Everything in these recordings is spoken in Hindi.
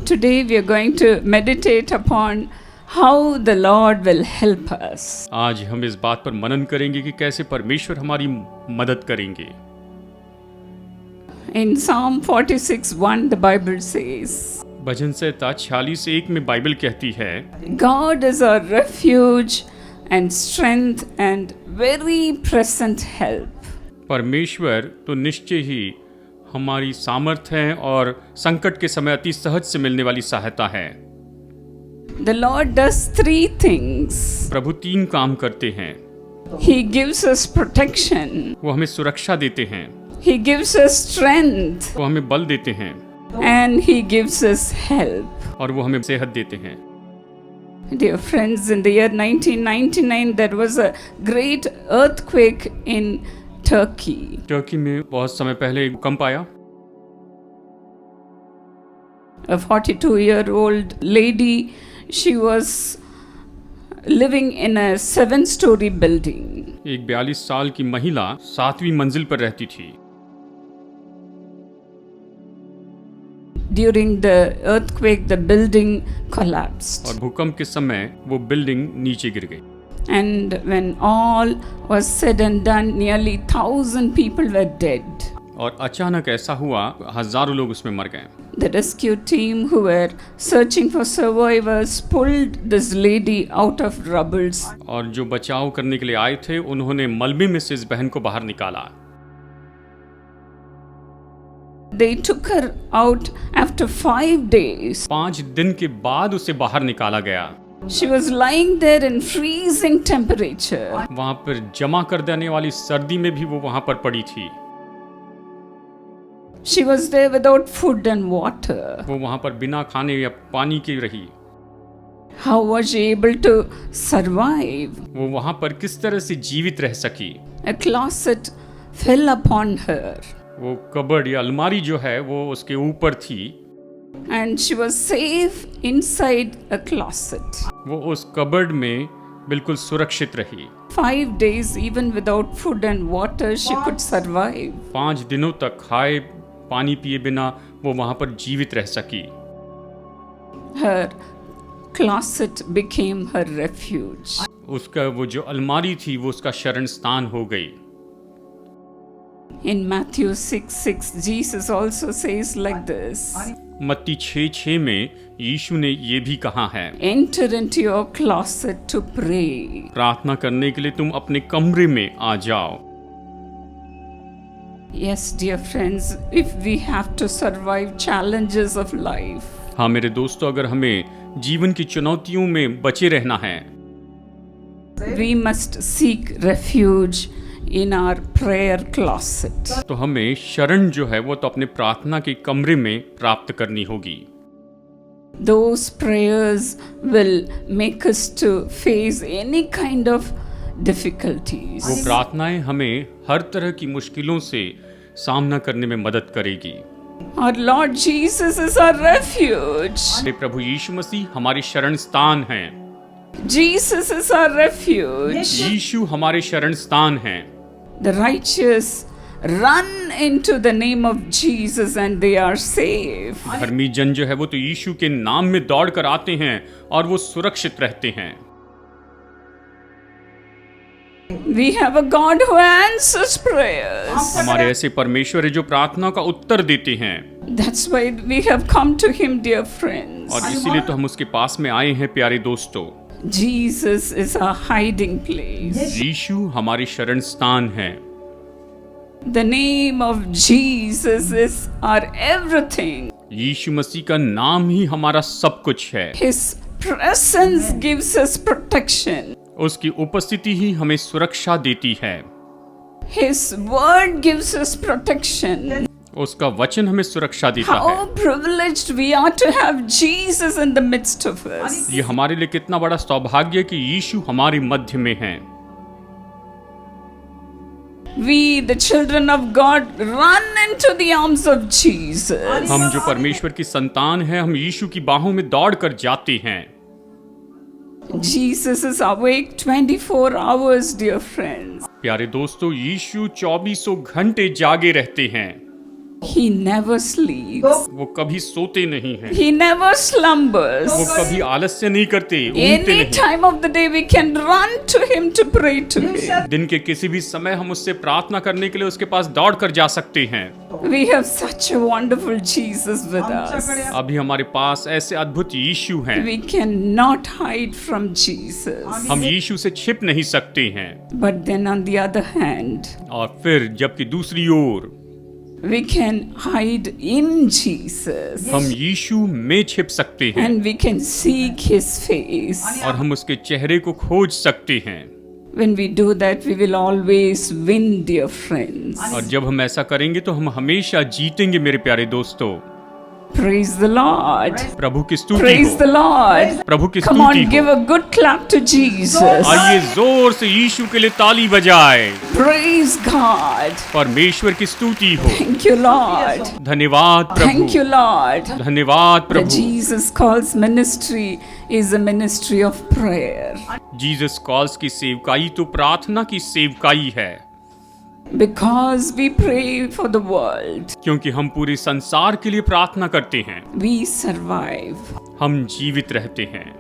today we are going to meditate upon how the Lord will help us. आज हम इस बात पर मनन करेंगे कि कैसे परमेश्वर हमारी मदद करेंगे। In Psalm 46:1 the Bible says, भजन संहिता 46:1 में बाइबल कहती है, God is our refuge and strength and very present help. परमेश्वर तो निश्चय ही हमारी सामर्थ है और संकट के समय अति सहज से मिलने वाली सहायता है। The Lord does three things. प्रभु 3 काम करते हैं। He gives us protection. वो हमें सुरक्षा देते हैं, He gives us strength. वो हमें बल देते हैं And He gives us help. और वो हमें सेहत देते हैं। Dear friends, in the year 1999 there was a great earthquake in Turkey. Turkey में बहुत समय पहले एक भूकंप आया। A 42-year-old lady, she was living in a 7-story building. एक 42 साल की महिला 7वीं मंजिल पर रहती थी। During the earthquake, the building collapsed. और भूकंप के समय वो बिल्डिंग नीचे गिर गई। And when all was said and done, nearly 1,000 people were dead. और अचानक ऐसा हुआ, हजारों लोग उसमें मर गए। The rescue team who were searching for survivors pulled this lady out of rubble. और जो बचाव करने के लिए आए थे, उन्होंने मलबे में से इस बहन को बाहर निकाला। They took her out after 5 days. 5 दिन के बाद उसे बाहर निकाला गया। She was lying there in freezing temperature. वहां पर जमा कर देने वाली सर्दी में भी वो वहां पर पड़ी थी। She was there without food and water. वो वहां पर बिना खाने या पानी के रही। How was she able to survive? वो वहां पर किस तरह से जीवित रह सकी? A closet fell upon her. वो कबर्ड या अलमारी जो है वो उसके ऊपर थी। And she was safe inside a closet. वो उस कबर्ड में बिल्कुल सुरक्षित रही। 5 days, even without food and water, she could survive. 5 दिनों तक खाए पानी पिए बिना वो वहां पर जीवित रह सकी। Her closet became her refuge. उसका वो जो अलमारी थी वो उसका शरण स्थान हो गई। In Matthew 6:6, Jesus also says like this. मत्ती 6:6 में यीशु ने ये भी कहा है, Enter into your closet to pray. प्रार्थना करने के लिए तुम अपने कमरे में आ जाओ। Yes, dear friends, if we have to survive challenges of life, हाँ मेरे दोस्तों, अगर हमें जीवन की चुनौतियों में बचे रहना है, we must seek refuge in our prayer closet. तो हमें शरण जो है वो तो अपने प्रार्थना के कमरे में प्राप्त करनी होगी। Those prayers will make us to face any kind of difficulties. वो प्रार्थनाएं हमें हर तरह की मुश्किलों से सामना करने में मदद करेगी। Our Lord Jesus is our refuge. हमारे प्रभु यीशु मसीह हमारी शरण स्थान हैं। Jesus is our refuge. यीशु हमारे शरण स्थान हैं। The righteous run into the name of Jesus and they are safe. धर्मी जन जो है वो तो यीशु के नाम में दौड़ कर आते हैं और वो सुरक्षित रहते हैं। We have a God who answers prayers. हमारे ऐसे परमेश्वर है जो प्रार्थना का उत्तर देते हैं। That's why we have come to him, dear friends. और इसीलिए तो हम उसके पास में आए हैं प्यारे दोस्तों। Jesus is our hiding place. यीशु हमारी शरण स्थान है। The name of Jesus is our everything. यीशु मसीह का नाम ही हमारा सब कुछ है। His presence gives us protection. उसकी उपस्थिति ही हमें सुरक्षा देती है। His word gives us protection. उसका वचन हमें सुरक्षा देता है। How privileged we are to have Jesus in the midst of us. ये हमारे लिए कितना बड़ा सौभाग्य है कि यीशु हमारे मध्य में हैं। We, the children of God, run into the arms of Jesus. हम जो परमेश्वर की संतान हैं, हम यीशु की बाहों में दौड़ कर जाते हैं। Jesus is awake 24 hours, dear friends. प्यारे दोस्तों, यीशु 24 घंटे जागे रहते हैं। He never sleeps. वो कभी सोते नहीं हैं, He never slumbers. वो कभी आलस्य नहीं करते, ऊँगते Any नहीं। time of the day we can run to him to pray to him. दिन के किसी भी समय हम उससे प्रार्थना करने के लिए उसके पास दौड़ कर जा सकते हैं। We have such a wonderful Jesus with us. अभी हमारे पास ऐसे अद्भुत यीशु हैं, We cannot hide from Jesus. हम यीशु से छिप नहीं सकते हैं। But then on the other hand, और फिर जबकि दूसरी ओर we can hide in Jesus. हम यीशु में छिप सकते हैं And we can seek his face. और हम उसके चेहरे को खोज सकते हैं। When we do that, we will always win, dear friends. और जब हम ऐसा करेंगे तो हम हमेशा जीतेंगे मेरे प्यारे दोस्तों। Praise the Lord. प्रभु की स्तुति Praise the हो, Lord. प्रभु की Come स्तुति on, give हो। a good clap to Jesus. आइए जोर से यीशु के लिए ताली बजाए। Praise God. परमेश्वर की स्तुति हो। Thank you, Lord. धन्यवाद Thank you, प्रभु, Lord. धन्यवाद The Prabhu. Jesus calls ministry is a ministry of prayer. Jesus calls की सेवकाई तो प्रार्थना की सेवकाई है, Because we pray for the world, क्योंकि हम पूरे संसार के लिए प्रार्थना करते हैं, we survive. हम जीवित रहते हैं।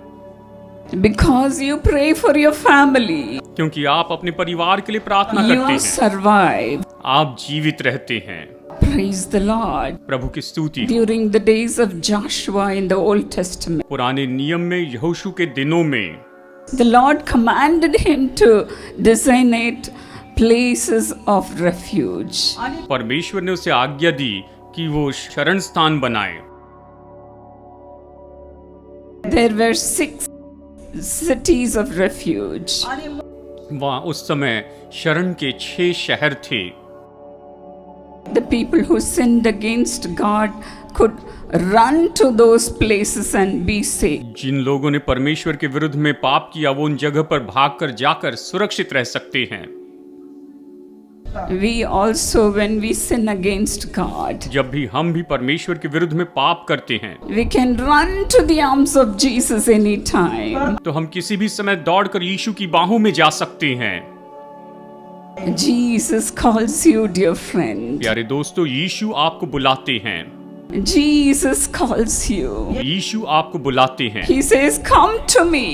Because you pray for your family, क्योंकि आप अपने परिवार के लिए प्रार्थना करते you हैं, survive. आप जीवित रहते हैं। Praise the Lord. प्रभु की स्तुति हो। During the days of Joshua in the Old Testament, पुराने नियम में यहोशू के दिनों में the Lord commanded him to designate places of refuge. परमेश्वर ने उसे आज्ञा दी कि वो शरण स्थान बनाए। There were 6 cities of refuge. वहाँ उस समय शरण के 6 शहर थे। The people who sinned against God could run to those places and be saved. जिन लोगों ने परमेश्वर के विरुद्ध में पाप किया वो उन जगह पर भागकर जाकर सुरक्षित रह सकते हैं। We also, when we sin against God, जब भी हम भी परमेश्वर के विरुद्ध में पाप करते हैं we can run to the arms of Jesus anytime. तो हम किसी भी समय दौड़कर यीशु की बाहों में जा सकते हैं। Jesus calls you, dear friend. प्यारे दोस्तों, यीशु आपको बुलाते हैं, Jesus calls you. यीशु आपको बुलाते हैं। He says, "Come to me,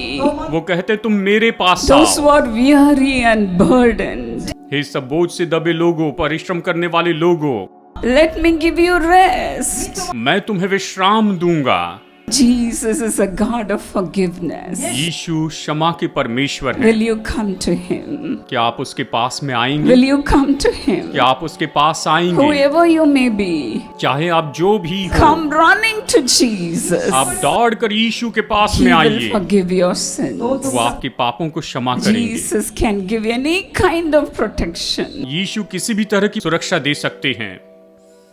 वो कहते तुम मेरे पास those who आओ, are weary and burdened. हे सब बोझ से दबे लोगों, परिश्रम करने वाले लोगों, Let me give you rest." मैं तुम्हें विश्राम दूंगा। Jesus is a God of forgiveness. यीशु क्षमा के परमेश्वर है। Will you come to him? क्या आप उसके पास में आएंगे? Will you come to him? क्या आप उसके पास आएंगे? Whoever you may be, चाहे आप जो भी हो, come running to Jesus. आप दौड़कर यीशु के पास He में will आइए। forgive your sins. वो आपके पापों को क्षमा करेंगे। Jesus can give you any kind of protection. यीशु किसी भी तरह की सुरक्षा दे सकते हैं।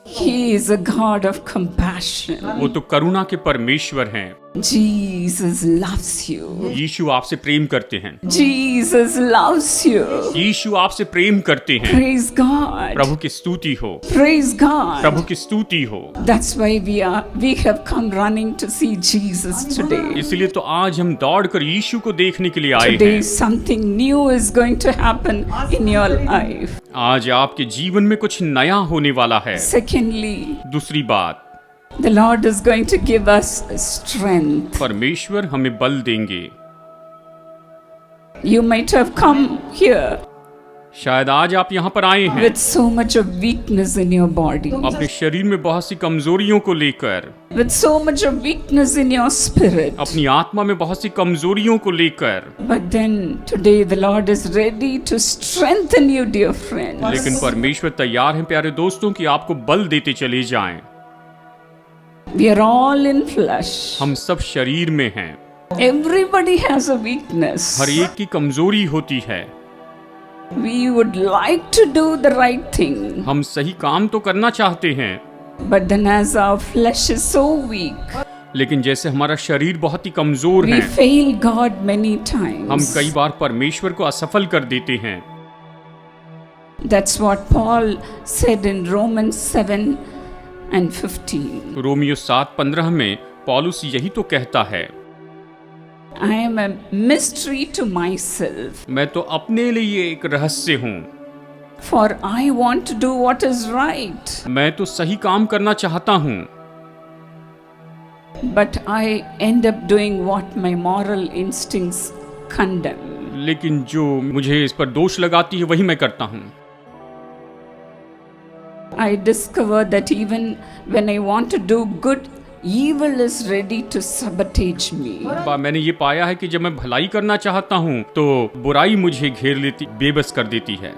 He is a God of compassion. वो तो करुणा के परमेश्वर हैं। Jesus loves you. यीशु आपसे प्रेम करते हैं। Jesus loves you. यीशु आपसे प्रेम करते हैं। Praise God. प्रभु की स्तुति हो, Praise God. प्रभु की स्तुति हो। That's why we have come running to see Jesus today. इसलिए तो आज हम दौड़कर यीशु को देखने के लिए आए Today हैं। something new is going to happen in your life. आज आपके जीवन में कुछ नया होने वाला है। Secondly, दूसरी बात, the Lord is going to give us strength. परमेश्वर हमें बल देंगे। You might have come here शायद आज आप यहाँ पर आए हैं with so much of weakness in your body, अपने शरीर में बहुत सी कमजोरियों को लेकर, with so much of weakness in your spirit. अपनी आत्मा में बहुत सी कमजोरियों को लेकर, But then today the Lord is ready to strengthen you, dear friends. लेकिन परमेश्वर तैयार हैं प्यारे दोस्तों कि आपको बल देते चले जाएं। We are all in flesh. हम सब शरीर में हैं, Everybody has a weakness. हर एक की कमजोरी होती है। We would like to do the right thing, हम सही काम तो करना चाहते हैं, but then as our flesh is so weak, लेकिन जैसे हमारा शरीर बहुत ही कमजोर we है, fail God many हम times. कई बार परमेश्वर को असफल कर देते हैं। That's what Paul said in Romans 7:15. Romeo 7:15 में पौलुस यही तो कहता है, I am a mystery to myself. मैं तो अपने लिए एक रहस्य हूँ। For I want to do what is right, मैं तो सही काम करना चाहता हूँ, but I end up doing what my moral instincts condemn. लेकिन जो मुझे इस पर दोष लगाती है वही मैं करता हूँ। I discover that even when I want to do good, evil is ready to sabotage me. मैंने ये पाया है कि जब मैं भलाई करना चाहता हूँ तो बुराई मुझे घेर लेती, बेबस कर देती है।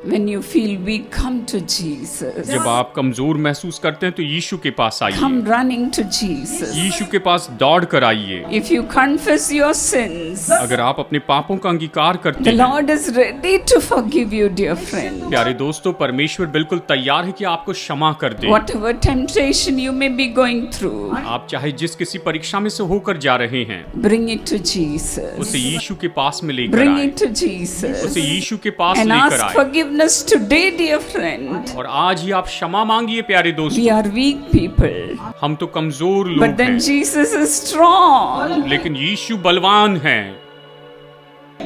When you feel weak, come to Jesus. जब आप कमजोर महसूस करते हैं तो यीशु के पास आइए, Come running to Jesus. यीशु के पास दौड़ कर आइए। If you confess your sins, अगर आप अपने पापों का अंगीकार करते the हैं, Lord is ready to forgive you, dear friend. प्यारे दोस्तों, परमेश्वर बिल्कुल तैयार है कि आपको क्षमा कर दे। Whatever temptation you may be going through, आप चाहे जिस किसी परीक्षा में से होकर जा रहे हैं, bring it to Jesus. उसे यीशु के पास में लेकर Bring आए, it to Jesus. उसे यीशु के पास And लेकर ask आए। forgiveness today, dear friend. और आज ही आप क्षमा मांगिए प्यारे We दोस्तों। are weak people, हम तो कमजोर but लोग then हैं, Jesus is strong. लेकिन यीशु बलवान है।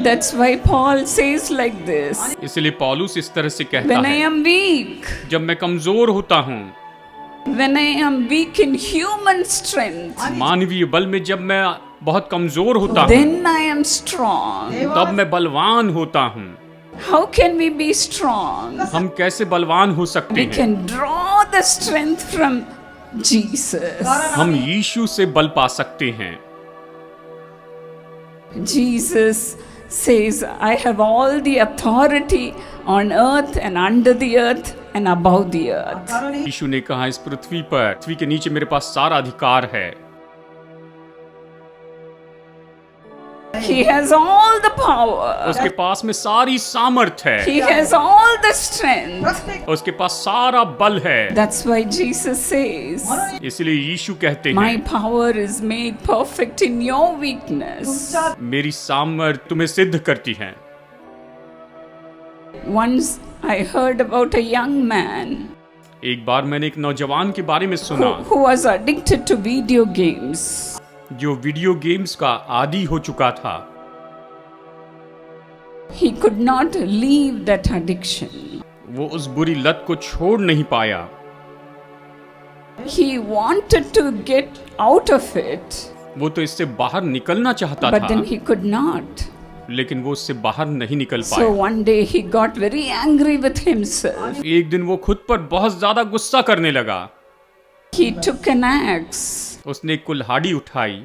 That's why Paul says like this. इसलिए पौलुस इस तरह से कहता When I है, am weak, जब मैं कमजोर होता हूँ, when I am weak in human strength, मानवीय बल में जब मैं बहुत कमजोर होता हूँ, then I am strong. तब मैं बलवान होता हूँ। How can we be strong? हम कैसे बलवान हो सकते We हैं? can draw the strength from Jesus. हम यीशु से बल पा सकते हैं। Jesus says, I have all the authority on earth and under the earth and above the earth. यीशु ने कहा, इस पृथ्वी के नीचे मेरे पास सारा अधिकार है। He has all the power. उसके पास में सारी सामर्थ है, He has all the strength. उसके पास सारा बल है। That's why Jesus says, इसलिए यीशु कहते my हैं, power is made perfect in your weakness. मेरी सामर्थ तुम्हें सिद्ध करती है। Once I heard about a young man एक बार मैंने एक नौजवान के बारे में सुना who was addicted to video games. जो वीडियो गेम्स का आदी हो चुका था। He could not leave that addiction. वो उस बुरी लत को छोड़ नहीं पाया। He wanted to get out of it, वो तो इससे बाहर निकलना चाहता but था, then he could not. लेकिन वो उससे बाहर नहीं निकल So पाया। one day he got very angry with himself. एक दिन वो खुद पर बहुत ज्यादा गुस्सा करने लगा। He took an axe उसने एक कुल्हाड़ी उठाई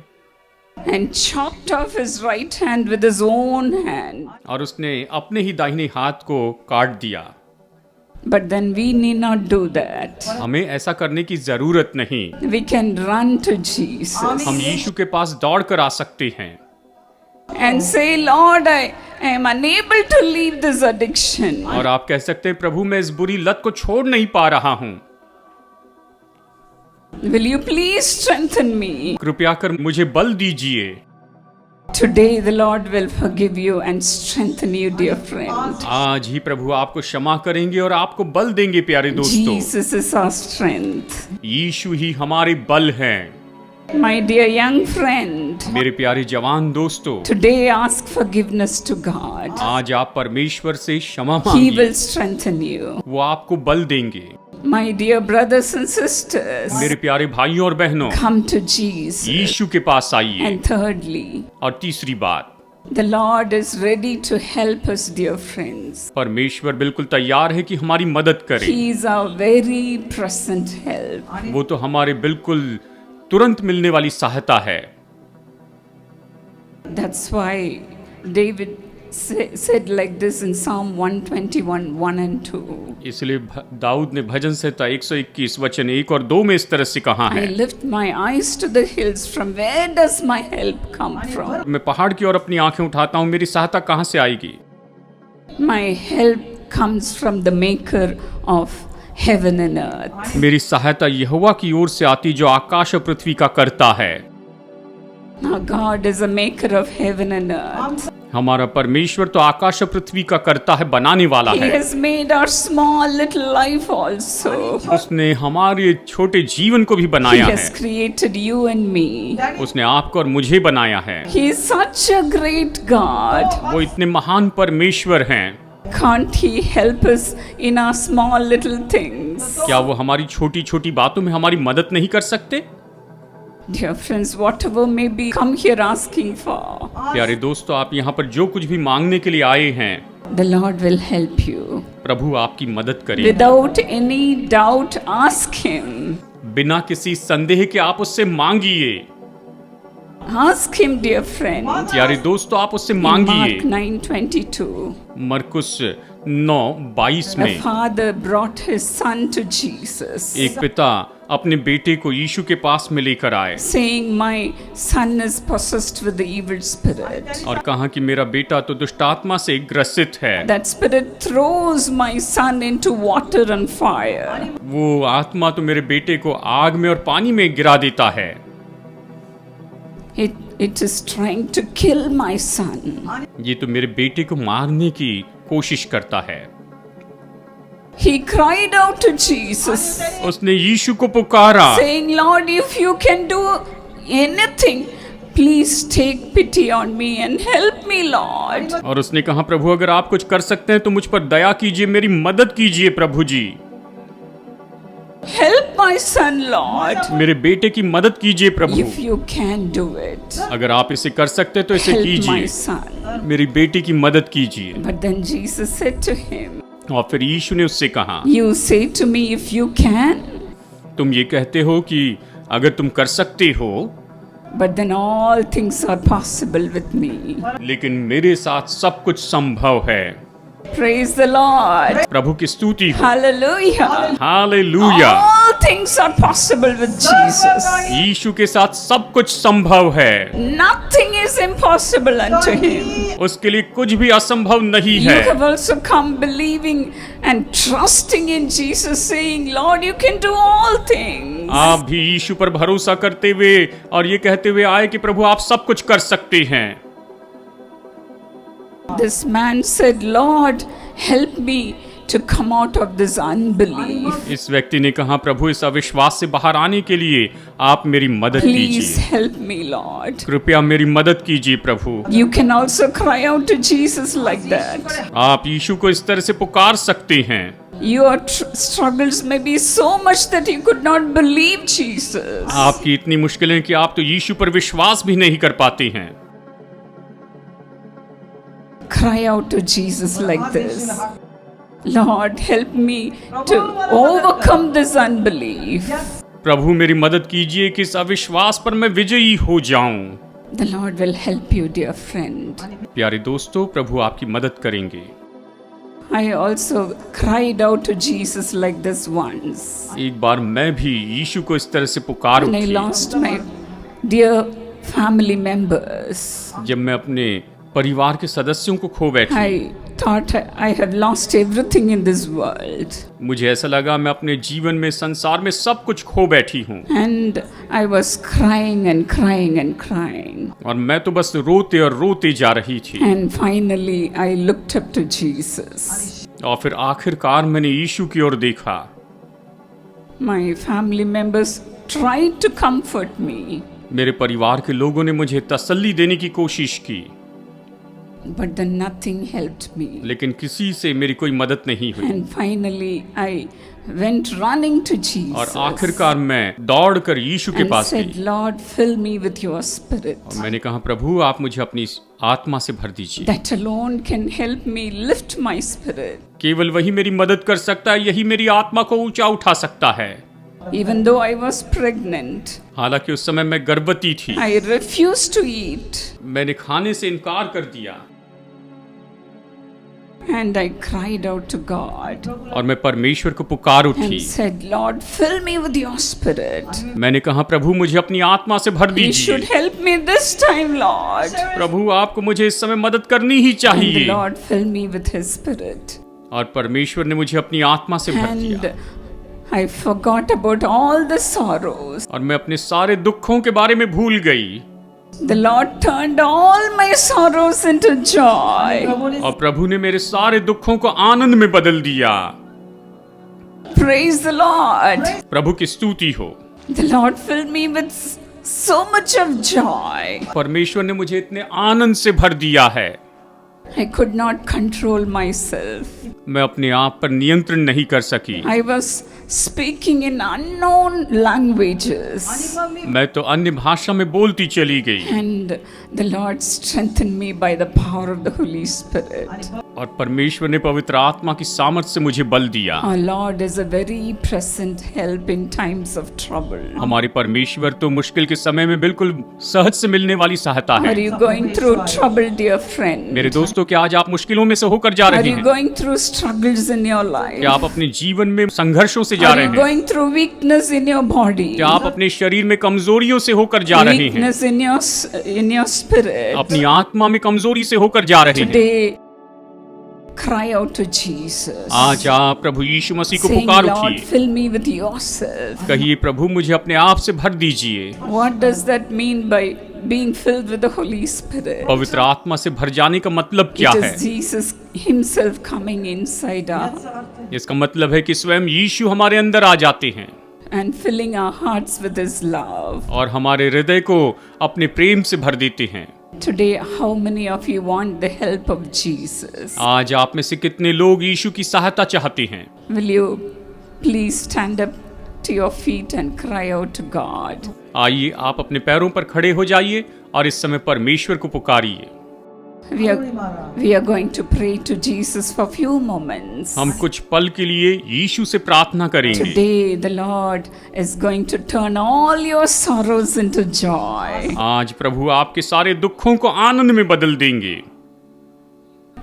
and chopped off his right hand with his own hand. और उसने अपने ही दाहिने हाथ को काट दिया। But then we need not do that. हमें ऐसा करने की जरूरत नहीं। We can run to Jesus हम यीशु के पास दौड़ कर आ सकते हैं and say, Lord, I am unable to leave this addiction. और आप कह सकते हैं, प्रभु मैं इस बुरी लत को छोड़ नहीं पा रहा हूँ, Will you please strengthen me? कृपया कर मुझे बल दीजिए। Today the Lord will forgive you and strengthen you, dear friend. आज ही प्रभु आपको क्षमा करेंगे और आपको बल देंगे प्यारे दोस्तों। Jesus is our strength. यीशु ही हमारे बल हैं। My dear young friend, मेरे प्यारे जवान दोस्तों, today ask forgiveness to God. आज आप परमेश्वर से क्षमा He मांगिए, will strengthen you. वो आपको बल देंगे। My dear brothers and sisters, मेरे प्यारे भाइयों और बहनों, come to Jesus. यीशु के पास आइए। And thirdly, और तीसरी बात, the Lord is ready to help us, dear friends. परमेश्वर बिल्कुल तैयार है कि हमारी मदद करे। He is our very present help. वो तो हमारे बिल्कुल तुरंत मिलने वाली सहायता है। That's why David said like this in Psalm 121, 1 and 2. इसलिए दाऊद ने भजन संहिता 121 वचन 1 और 2 में इस तरह से कहा I है, lift my eyes to the hills, from where does my help come from? मैं पहाड़ की ओर अपनी आंखें उठाता हूँ, मेरी सहायता कहाँ से आएगी? My help comes from the maker of heaven and earth. मेरी सहायता यहोवा की ओर से आती जो आकाश और पृथ्वी का करता है। Now God is a maker of heaven and earth. हमारा परमेश्वर तो आकाश और पृथ्वी का कर्ता है, बनाने वाला He है। has made our small little life also. उसने हमारे छोटे जीवन को भी He बनाया has है। created you and me. उसने आपको और मुझे बनाया है। He is such a great God. वो इतने महान परमेश्वर हैं। Can't He help us in our small little things? क्या वो हमारी छोटी छोटी बातों में हमारी मदद नहीं कर सकते? Dear friends, whatever may be come here asking for, प्यारे दोस्तों, आप यहाँ पर जो कुछ भी मांगने के लिए आए हैं, the Lord will help you. प्रभु आपकी मदद करे। Without any doubt, ask Him. बिना किसी संदेह के आप उससे मांगिए। Ask Him, dear friend. प्यारे दोस्तों, आप उससे In मांगिए। Mark 9:22, मरकुस 9:22 the में father brought his son to Jesus, एक पिता अपने बेटे को यीशु के पास में लेकर आए saying, "My son is possessed with the evil spirit. और कहा कि मेरा बेटा तो दुष्टात्मा से ग्रसित है। That spirit throws my son into water and fire." वो आत्मा तो मेरे बेटे को आग में और पानी में गिरा देता है। It is trying to kill my son. ये तो मेरे बेटे को मारने की कोशिश करता है। He cried out to Jesus, उसने यीशु को पुकारा, saying, "Lord, if you can do anything, please take pity on me and help me, Lord." और उसने कहा, प्रभु अगर आप कुछ कर सकते हैं तो मुझ पर दया कीजिए, मेरी मदद कीजिए प्रभु जी। Help my son, Lord. मेरे बेटे की मदद कीजिए प्रभु। If you can do it, अगर आप इसे कर सकते हैं तो इसे help my कीजिए, son. मेरी बेटी की मदद कीजिए। But then Jesus said to him, और फिर यीशु ने उससे कहा, "You say to me, if you can, तुम ये कहते हो कि अगर तुम कर सकते हो, but then all things are possible with me." लेकिन मेरे साथ सब कुछ संभव है। Praise the Lord. प्रभु की स्तुति हो। Hallelujah. Hallelujah. All things are possible with Jesus. यीशु के साथ सब कुछ संभव है। Nothing is impossible unto Him. उसके लिए कुछ भी असंभव नहीं You है। have also come believing and trusting in Jesus, saying, "Lord, you can do all things." आप भी यीशु पर भरोसा करते हुए और ये कहते हुए आए कि प्रभु आप सब कुछ कर सकते हैं। This man said, "Lord, help me to come out of this unbelief. इस व्यक्ति ने कहा, प्रभु इस अविश्वास से बाहर आने के लिए आप मेरी मदद Please कीजिए। help me, Lord." कृपया मेरी मदद कीजिए प्रभु। You can also cry out to Jesus like that. आप यीशु को इस तरह से पुकार सकते हैं। Your struggles may be so much that you could not believe Jesus. आपकी इतनी मुश्किलें कि आप तो यीशु पर विश्वास भी नहीं कर पाते हैं। Cry out to Jesus like this. Lord, help me to overcome this unbelief. प्रभु मेरी मदद कीजिए कि इस अविश्वास पर मैं विजयी हो जाऊं। The Lord will help you, dear friend. प्यारे दोस्तों, प्रभु आपकी मदद करेंगे। I also cried out to Jesus like this once. एक बार मैं भी यीशु को इस तरह से पुकार When I उठी lost my dear family members. जब मैं अपने परिवार के सदस्यों को खो बैठी। I thought I have lost everything in this world. मुझे ऐसा लगा मैं अपने जीवन में, संसार में सब कुछ खो बैठी हूँ। And I was crying and crying and crying. और मैं तो बस रोते और रोते जा रही थी। And finally I looked up to Jesus. और फिर आखिरकार मैंने यीशु की ओर देखा। My family members tried to comfort me. मेरे परिवार के लोगों ने मुझे तसल्ली देने की कोशिश की, But then nothing helped me. लेकिन किसी से मेरी कोई मदद नहीं हुई। And finally I went running to Jesus. और आखिरकार मैं दौड़कर यीशु के and पास said, गई "Lord, fill me with your spirit." और मैंने कहा, प्रभु आप मुझे अपनी आत्मा से भर दीजिए। That alone can help me lift my spirit. केवल वही मेरी मदद कर सकता है, यही मेरी आत्मा को ऊंचा उठा सकता है। Even though I was pregnant, हालांकि उस समय मैं गर्भवती थी, I refused to eat. मैंने खाने से इनकार कर दिया And I cried out to God और मैं परमेश्वर को पुकार and उठी। said, "Lord, fill me with your spirit." मैंने कहा, प्रभु मुझे अपनी आत्मा से भर You should दीजिए। help me this time, Lord. प्रभु आपको मुझे इस समय मदद करनी ही And the चाहिए। Lord fill me with His spirit. और परमेश्वर ने मुझे अपनी आत्मा से भर And दिया I forgot about all the sorrows. और मैं अपने सारे दुखों के बारे में भूल गई। The Lord turned all my sorrows into joy. और प्रभु ने मेरे सारे दुखों को आनंद में बदल दिया। Praise the Lord. प्रभु की स्तुति हो। The Lord filled me with so much of joy. परमेश्वर ने मुझे इतने आनंद से भर दिया है, I could not control myself. मैं अपने आप पर नियंत्रण नहीं कर सकी। I was speaking in unknown languages. मैं तो अन्य भाषा में बोलती चली गई And the Lord strengthened me by the power of the Holy Spirit. और परमेश्वर ने पवित्र आत्मा की सामर्थ से मुझे बल दिया। Our Lord is a very present help in times of trouble. हमारे परमेश्वर तो मुश्किल के समय में बिल्कुल सहज से मिलने वाली सहायता Are है। you going through trouble, dear friend? मेरे दोस्तों, क्या आज आप मुश्किलों में से होकर जा Are रहे you हैं? going through struggles in your life? क्या आप अपने जीवन में संघर्षों से जा Are रहे you हैं? going through weakness in your body? क्या आप अपने शरीर में कमजोरियों से होकर जा रहे हैं? Weakness in your spirit? अपनी आत्मा में कमजोरी से होकर जा रहे हैं? Today, cry out to Jesus. आज आप प्रभु यीशु मसीह को Saying, पुकार Lord, उठिए। fill me with yourself. कहिए, प्रभु मुझे अपने आप से भर दीजिए। What does that mean by being filled with the Holy Spirit? पवित्र आत्मा से भर जाने का मतलब क्या It है? is Jesus himself coming inside us इसका मतलब है कि स्वयं यीशु हमारे अंदर आ जाते हैं and filling our hearts with his love. और हमारे हृदय को अपने प्रेम से भर देते हैं। Today, how many of you want the help of Jesus? आज आप में से कितने लोग यीशु की सहायता चाहते हैं? Will you please stand up to your feet and cry out to God? आइए, आप अपने पैरों पर खड़े हो जाइए और इस समय परमेश्वर को पुकारिए। We are going to pray to Jesus for few moments. हम कुछ पल के लिए यीशु से प्रार्थना करेंगे। Today, the Lord is going to turn all your sorrows into joy. आज प्रभु आपके सारे दुखों को आनंद में बदल देंगे।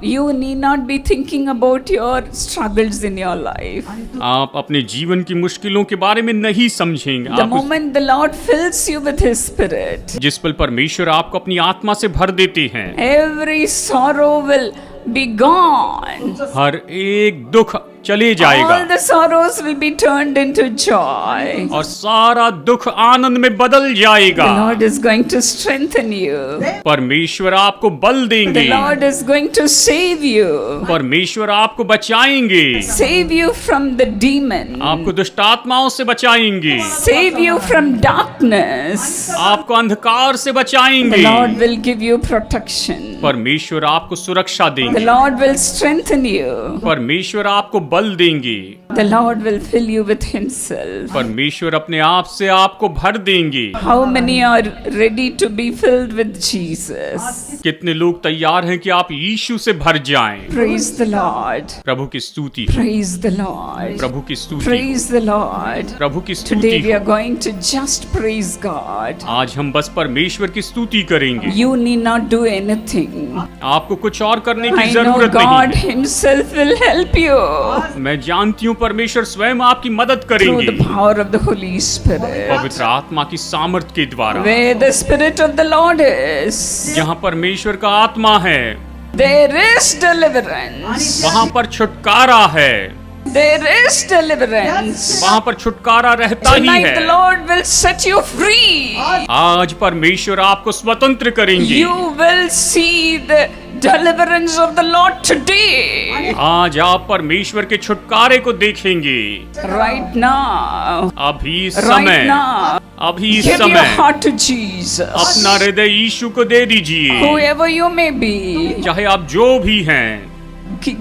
You need not be thinking about your struggles in your life. आप अपने जीवन की मुश्किलों के बारे में नहीं समझेंगे। The आप moment the Lord fills you with His Spirit, जिस पल परमेश्वर आपको अपनी आत्मा से भर देते हैं, every sorrow will be gone. हर एक दुख चले जाएगा All the sorrows will be turned into joy. और सारा दुख आनंद में बदल जाएगा। The Lord is going to strengthen you. परमेश्वर आपको बल The देंगे। Lord is going to save you. परमेश्वर आपको बचाएंगे। Save you from the demon. आपको दुष्ट आत्माओं से बचाएंगे। Save you from darkness. आपको अंधकार से The बचाएंगे। Lord will give you protection. परमेश्वर आपको सुरक्षा The देंगे। Lord will strengthen you. परमेश्वर आपको बल देंगे। The Lord will fill you with Himself. परमेश्वर अपने आप से आपको भर देंगे। How many are ready to be filled with Jesus? कितने लोग तैयार हैं कि आप यीशु से भर जाएं? Praise the Lord. प्रभु की स्तुति हो। Praise the Lord. प्रभु की स्तुति हो। Praise the Lord. प्रभु की स्तुति Today we हो। are going to just praise God. आज हम बस परमेश्वर की स्तुति करेंगे। You need not do anything. आपको कुछ और करने की I know जरूरत God नहीं। Himself will help you मैं जानती हूँ परमेश्वर स्वयं आपकी मदद through करेंगे the power of the Holy Spirit. पवित्र आत्मा की सामर्थ के द्वारा। Where the Spirit of the Lord is, जहाँ परमेश्वर का आत्मा है, there is deliverance. वहाँ पर छुटकारा है। There is deliverance. वहाँ पर छुटकारा रहता ही Tonight the है। Lord will set you free. आज परमेश्वर आपको स्वतंत्र करेंगे। You will see the deliverance of the Lord today. आज आप परमेश्वर के छुटकारे को देखेंगे। Right now. अभी Right समय, now. अभी Give your समय heart to Jesus. अपना हृदय यीशु को दे दीजिए। Whoever you may be, चाहे आप जो भी हैं,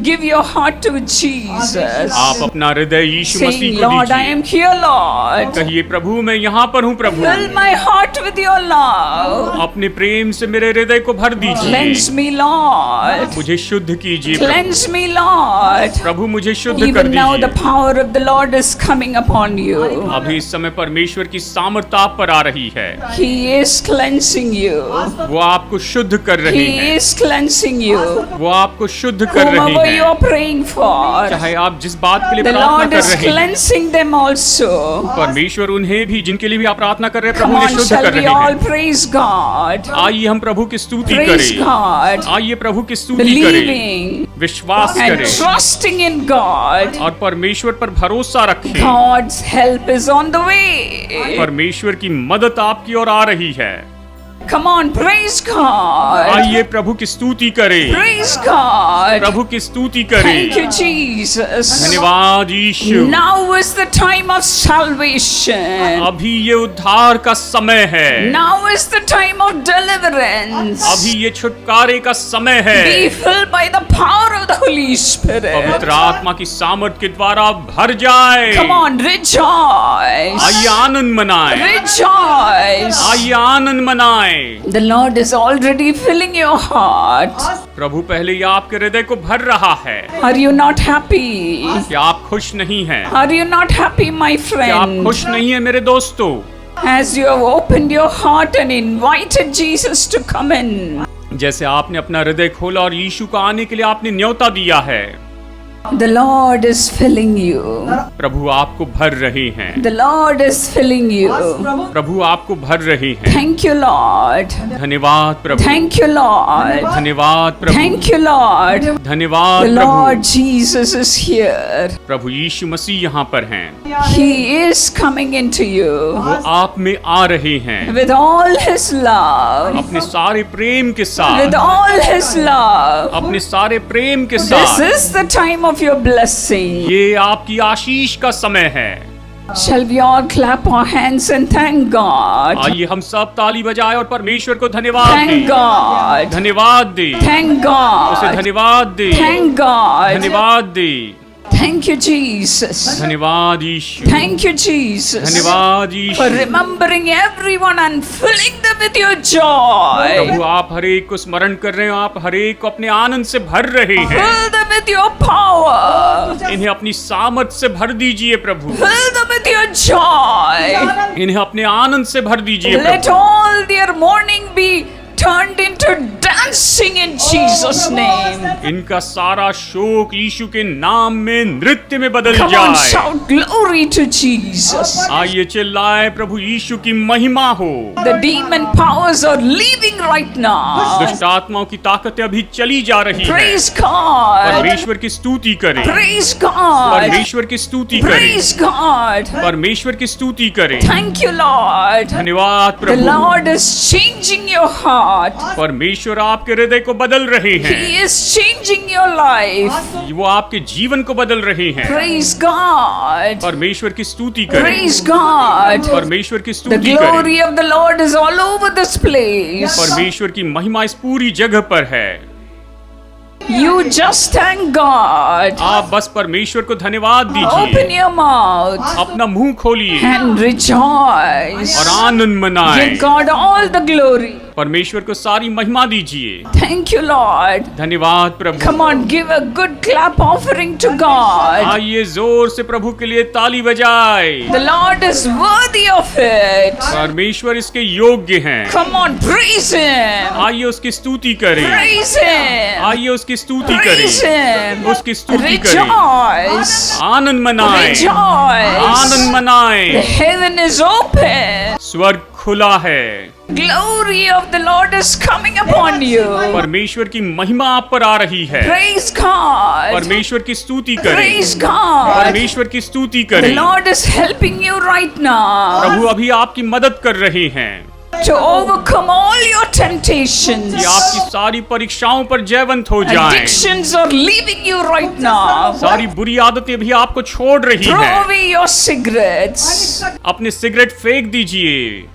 give your heart to Jesus. आप अपना हृदय यीशु Saying, मसीह को Lord, I am दीजिए। here, Lord. कहिए, प्रभु मैं यहाँ पर हूँ। प्रभु Fill my heart with your love. अपने प्रेम से मेरे हृदय को भर दीजिए। Cleanse me, Lord. मुझे शुद्ध कीजिए प्रभु। Cleanse me, Lord. प्रभु मुझे शुद्ध कर Even now, the दीजिए। power of the Lord is coming upon you. अभी इस समय परमेश्वर की सामर्थ आप पर आ रही है। He is cleansing you. वो आपको शुद्ध कर रहे He हैं। is cleansing you. वो आपको शुद्ध कर रहे Whomever you हैं। are praying for, चाहे आप जिस बात के लिए the प्रार्थना Lord कर is रहे हैं, cleansing them also. परमेश्वर उन्हें भी, जिनके लिए भी आप प्रार्थना कर रहे हैं, Come प्रभु on, उन्हें शुद्ध shall कर we रहे all हैं। praise God? आइए हम प्रभु की स्तुति Praise करें। God. आइए प्रभु की स्तुति करें, Believing विश्वास and करें trusting in God. और परमेश्वर पर भरोसा रखें। God's help is on the way. परमेश्वर की मदद आपकी ओर आ रही है। Come on, praise God. आइए प्रभु की स्तुति करें, Praise God. प्रभु की स्तुति Thank करें। you, Jesus. धन्यवाद यीशु। Now is the time of salvation. अभी ये उद्धार का समय है, Now is the time of deliverance. अभी ये छुटकारे का समय है। Be filled by the power of the Holy Spirit. पवित्र आत्मा की सामर्थ के द्वारा भर जाए। Come on, rejoice. आइए आनंद मनाएं, Rejoice. आइए आनंद मनाएं। The Lord is already filling your heart. प्रभु पहले ही आपके हृदय को भर रहा है। Are you not happy? क्या आप खुश नहीं हैं? Are you not happy, my क्या आप friend? खुश नहीं हैं मेरे दोस्तों? As you have opened your heart and invited Jesus to come in. जैसे आपने अपना हृदय खोला और यीशु को आने के लिए आपने न्योता दिया है, The Lord is filling you. प्रभु आपको भर रहे हैं। The Lord is filling you. प्रभु आपको भर रहे हैं। Thank you, Lord. धन्यवाद प्रभु, Thank you, Lord. धन्यवाद प्रभु, Thank you, Lord. धन्यवाद The Lord Prabhu. Jesus is here. प्रभु यीशु मसीह यहाँ पर हैं, He is coming into you वो आप में आ रहे हैं with all His love. अपने सारे प्रेम के With साथ, all His love. अपने सारे प्रेम के This साथ। is the time of your blessing. ये आपकी आशीष का समय है। Shall we all clap our hands and thank God? आइए हम सब ताली बजाएं और परमेश्वर को धन्यवाद Thank दें, God. धन्यवाद दें, Thank उसे God. धन्यवाद दें, Thank God. धन्यवाद दें। Thank you, Jesus. धन्यवाद यीशु, Thank you, Jesus, धन्यवाद for Yeshu. remembering everyone and filling them with your joy. प्रभु आप हर एक को स्मरण कर रहे हो, आप हर एक को अपने आनंद से भर रहे हैं। Fill them with your power. इन्हें अपनी सामर्थ से भर दीजिए प्रभु, Fill them with your joy. इन्हें अपने आनंद से भर दीजिए Let Prabhu. all their mourning be turned into dancing in Jesus' name. इनका सारा शोक यीशु के नाम में नृत्य में बदल Come on, जाए। shout glory to Jesus. आइए चिल्लाए प्रभु यीशु की महिमा हो। The demon powers are leaving right now. दुष्ट आत्माओं की ताकतें अभी चली जा रही है। Praise God. परमेश्वर की स्तुति करें, Praise God. परमेश्वर की स्तुति करें, Praise God. परमेश्वर की स्तुति करें। Thank you, Lord. धन्यवाद The Prabhu, Lord is changing your heart. परमेश्वर आपके हृदय को बदल रहे हैं, He is changing your life. वो आपके जीवन को बदल रहे हैं। Praise God. परमेश्वर की स्तुति करें, Praise God. परमेश्वर की The स्तुति करें। glory of the Lord is all over this place. परमेश्वर की महिमा इस पूरी जगह पर है। You just thank God. आप बस परमेश्वर को धन्यवाद Open दीजिए, your mouth अपना मुंह खोलिए and rejoice. और आनंद मनाएं। Give God all the glory. परमेश्वर को सारी महिमा दीजिए। Thank you, Lord. धन्यवाद प्रभु। Come on, give a good clap offering to God. आइए जोर से प्रभु के लिए ताली बजाए। The Lord is worthy of it. परमेश्वर इसके योग्य हैं। Come on, praise Him. आइए उसकी स्तुति करें, Praise Him. आइए उसकी स्तुति Praise करें, Him. उसकी स्तुति करें। Rejoice. आनंद मनाएं, Rejoice. आनंद The मनाएं। heaven is open. स्वर्ग खुला है, Glory of the Lord is coming upon you. परमेश्वर की महिमा आप पर आ रही है। Praise God. परमेश्वर की स्तुति करें, Praise God. परमेश्वर की स्तुति The करें। Lord is helping you right now प्रभु अभी आपकी मदद कर रहे हैं to overcome all your कि temptations. आपकी सारी परीक्षाओं पर जयवंत हो जाएं। Addictions are leaving you right now. सारी बुरी आदतें भी आपको छोड़ रही Throw हैं। away your cigarettes. अपने सिगरेट फेंक दीजिए,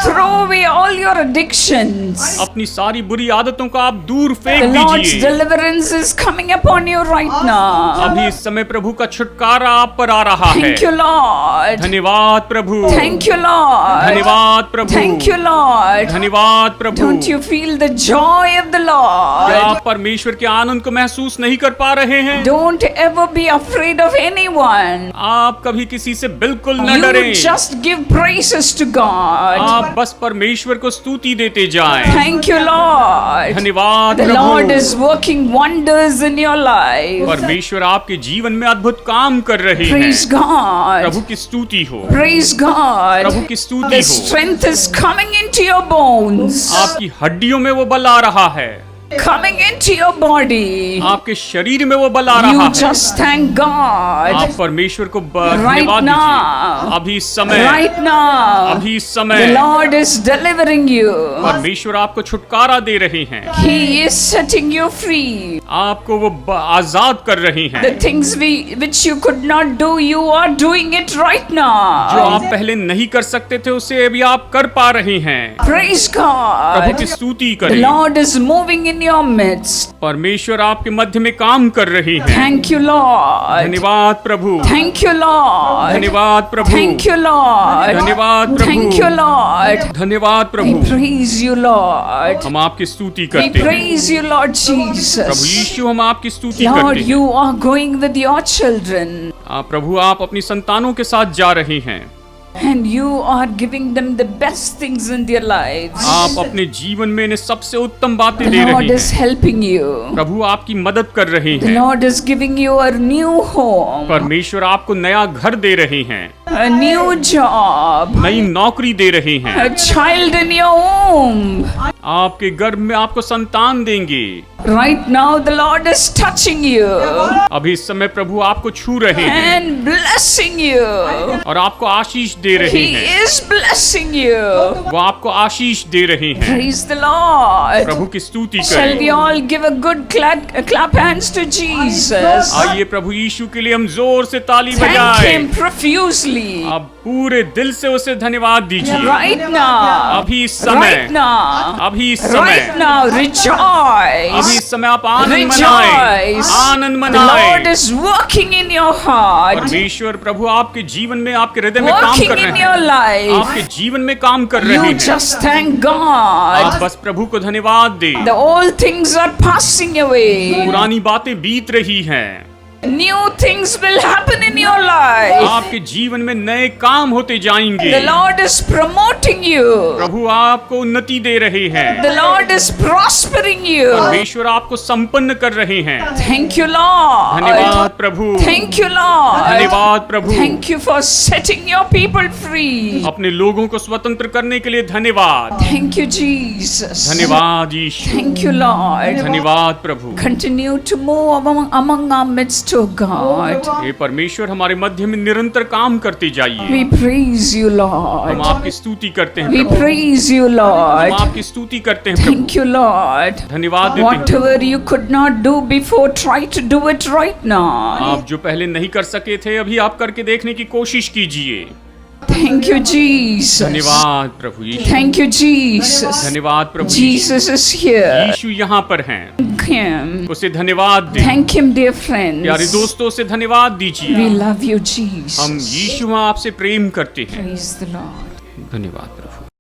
Throw away all your addictions. अपनी सारी बुरी आदतों को आप दूर The फेंक Lord's दीजिए। deliverance is coming upon you right now. अभी इस समय प्रभु का छुटकारा आप पर आ रहा है। Thank you, Lord. धन्यवाद प्रभु, Thank you, Lord. धन्यवाद प्रभु, Thank you, Lord. धन्यवाद प्रभु। Don't you feel the joy of the क्या Lord? आप परमेश्वर के आनंद को महसूस नहीं कर पा रहे हैं? Don't ever be afraid of anyone. आप कभी किसी से बिल्कुल न डरें। You just give praises to God. आप बस परमेश्वर को स्तुति देते जाएं। Thank you, Lord. धन्यवाद The Lord Prabhu. is working wonders in your life. परमेश्वर आपके जीवन में अद्भुत काम कर रहे हैं। Praise God. प्रभु की स्तुति हो, Praise God. प्रभु की स्तुति The हो। strength is coming into your bones. आपकी हड्डियों में वो बल आ रहा है। coming into your body. आपके शरीर में वो बल आ रहा You है। just thank God. आप परमेश्वर को Right धन्यवाद now. दीजिए। अभी समय, Right now. अभी The समय, Lord is delivering you. परमेश्वर आपको छुटकारा दे रहे हैं। He is setting you free. आपको वो आजाद कर रहे हैं। The things which you could not do, you are doing it right जो now. आप पहले नहीं कर सकते थे उसे अभी आप कर पा रहे हैं। Praise प्रभु की God. स्तुति The करें। Lord is moving in your midst. परमेश्वर आपके मध्य में काम कर रहे हैं। Thank you, Lord. धन्यवाद प्रभु, Thank you, Lord. धन्यवाद प्रभु, Thank you, Lord. धन्यवाद प्रभु, Thank you, Lord. धन्यवाद We Prabhu. praise you, Lord. हम आपकी स्तुति We करते हैं। praise you, Lord Prabhu Jesus. यीशु, हम आपकी स्तुति Lord, करते हैं। you are going with your children प्रभु आप अपनी संतानों के साथ जा रहे हैं। and you are giving them the best things in their lives. आप अपने जीवन में इन्हें सबसे उत्तम बातें The दे Lord रहे is हैं। helping you. प्रभु आपकी मदद कर रहे The हैं। Lord is giving you a new home, परमेश्वर आपको नया घर दे रहे हैं, a new job, नई नौकरी दे रहे हैं। a child in your womb. आपके गर्भ में आपको संतान देंगे। Right now, the Lord is touching you अभी इस समय प्रभु आपको छू रहे हैं and blessing you. और आपको आशीष दे रहे He हैं। is blessing you. वो आपको आशीष दे रहे हैं। Praise the Lord. प्रभु की स्तुति Shall we करें। all give a good clap hands to Jesus? आइए प्रभु यीशु के लिए हम जोर से ताली Thank बजाएं। Him profusely. आप पूरे दिल से उसे धन्यवाद दीजिए। Right now. अभी इस समय, Right now. अभी इस Right समय, now. अभी Rejoice. इस समय आप आनंद मनाएं, Rejoice. आनंद The Lord मनाएं। is working in your heart, परमेश्वर प्रभु आपके जीवन में, आपके हृदय में काम working कर in रहे your हैं। life. आपके जीवन में काम कर रहे You हैं। just thank आप God. बस प्रभु को धन्यवाद दें। The old things are passing away. पुरानी बातें बीत रही हैं। New things will happen in your life. आपके जीवन में नए काम होते जाएंगे। The Lord is promoting you. प्रभु आपको उन्नति दे रहे हैं। The Lord is prospering you. परमेश्वर आपको संपन्न कर रहे हैं। Thank you, Lord. धन्यवाद प्रभु, Thank you, Lord. धन्यवाद प्रभु। Thank you for setting your people free. अपने लोगों को स्वतंत्र करने के लिए धन्यवाद। Thank you, Jesus. धन्यवाद यीशु, Thank you, Lord. धन्यवाद प्रभु। Continue to move among our midst, O God. हे परमेश्वर हमारे मध्य में निरंतर काम करते जाइए। We praise you, हम Lord. आपकी स्तुति करते हैं We प्रभु, praise you, हम Lord. आपकी स्तुति करते हैं प्रभु। Thank you, Lord. धन्यवाद देते हैं। Whatever you could not do before, try to do it right now. आप जो पहले नहीं कर सके थे अभी आप करके देखने की कोशिश कीजिए। Thank you, Jesus. धन्यवाद प्रभु यीशु, Thank you, Jesus. धन्यवाद प्रभु यीशु। Jesus is here. यीशु यहाँ पर हैं, Thank Him. उसे धन्यवाद दें। Thank Him, dear प्यारे friends. दोस्तों से धन्यवाद दीजिए। We love you, हम Jesus. यीशु में आपसे प्रेम करते हैं। Praise the Lord. धन्यवाद प्रभु।